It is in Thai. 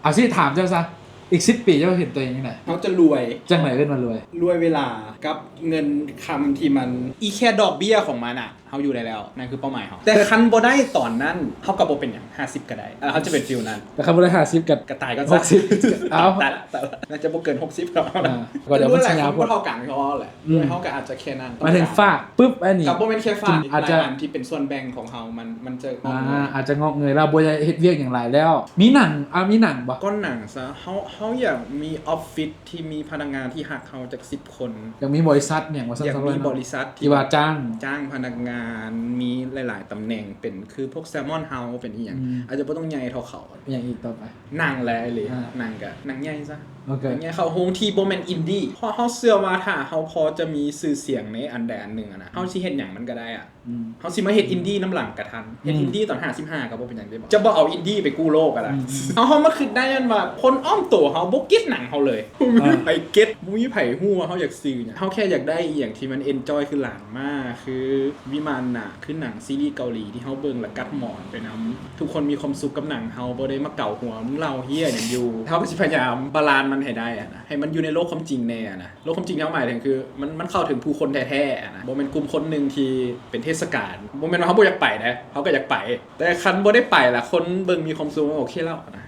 เอาสิถามเจ้าซะอีก10 ปีเจ้าเห็นตัวเองยังไงเขาจะรวยจังไหนเอิ้นมารวย รวยเวลากับเงินคำที่มันอีแค่ดอกเบี้ยของมันอ่ะเขาอยู่ได้แล้วนั่นคือเป้าหมายเขาแต่คันบ่ได้ตอนนั้นเขาก็บ่เป็นอย่าง50ก็ได้เขาจะเป็นฟิลนั้นแต่คำว่าได้50กับกระต่ายก็60เอาแต่น่าจะบ่เกิน60ครับก็เดี๋ยวมันสัญญา บ่เท่ากันเขาแหละเขาก็อาจจะแค่นั้นมาถึงฝากปึ๊บอันนี้กับบ่แม่นแค่ฝากอาจจะอันที่เป็นส่วนแบ่งของเขามันจะอาจจะงอกเงยแล้วบ่ได้เฮ็ดเวียกอย่างไรแล้วมีหนังมีหนังบ่ก็หนังซะเขาอยากมีออฟฟิศที่มีพนักงานที่ฮักเขาจาก10 คนอยากมีบริษัทอย่างว่าซั่นๆอยากมีบริษัทที่ว่าจ้างพนักงานมีหลายๆตำแหน่งเป็นคือพวกแซลมอนเฮาส์เป็นอีหยังอาจจะบ่ต้องใหญ่เท่าเขาอย่างอีกต่อไปหนังแลเลยหนังก็หนังใหญ่ซะโอเคอย่างเงี้ยเขาโฮงที่บ่แม่นอินดี้เพราะเฮาเชื่อว่าถ้าเฮาพอจะมีชื่อเสียงในอันใดอันหนึ่งนะเฮาสิเฮ็ดหยังมันก็ได้อ่ะเฮาสิมาเฮ็ดอินดี้น้ำหลังกระทันเฮ็ดอินดี้ตอน55ก็บ่เป็นหยังได้บ่จะบ่เอาอินดี้ไปกู้โลกอ่ะล่ะเฮามาคิดได้ยันว่าคนอ้อมตัวเฮาบ่เก็ตหนังเฮาเลยบ่มีไผเก็ตบ่มีไผฮู้ว่าเฮาอยากซื้อหยังเฮาแค่อยากได้อีหยังที่มันเอนจอยคือหลานมากคือวิมานน่ะคือหนังซีรีส์เกาหลีที่เฮาเบิ่งแล้วกัดหมอนไปนำทุกคนมีความสุขกับหนังเฮาบ่ได้มาเก่าหัวมึงเล่าเหี้ยหยังอยู่เฮาก็สิพยายามบาลานซ์มันให้ได้อะนะให้มันอยู่ในโลกความจริงแน่นะโลกความจริงที่เฮาหมายถึงคือมันเข้าถึงผู้คนแท้ๆนะบ่แม่นกลุ่มคนนึงที่เป็นเทศกาลบ่แม่นว่าเฮาบ่อยากไปนะเฮาก็อยากไปแต่คันบ่ได้ไปล่ะคนเบิ่งมีความสุขโอเคแล้วนะ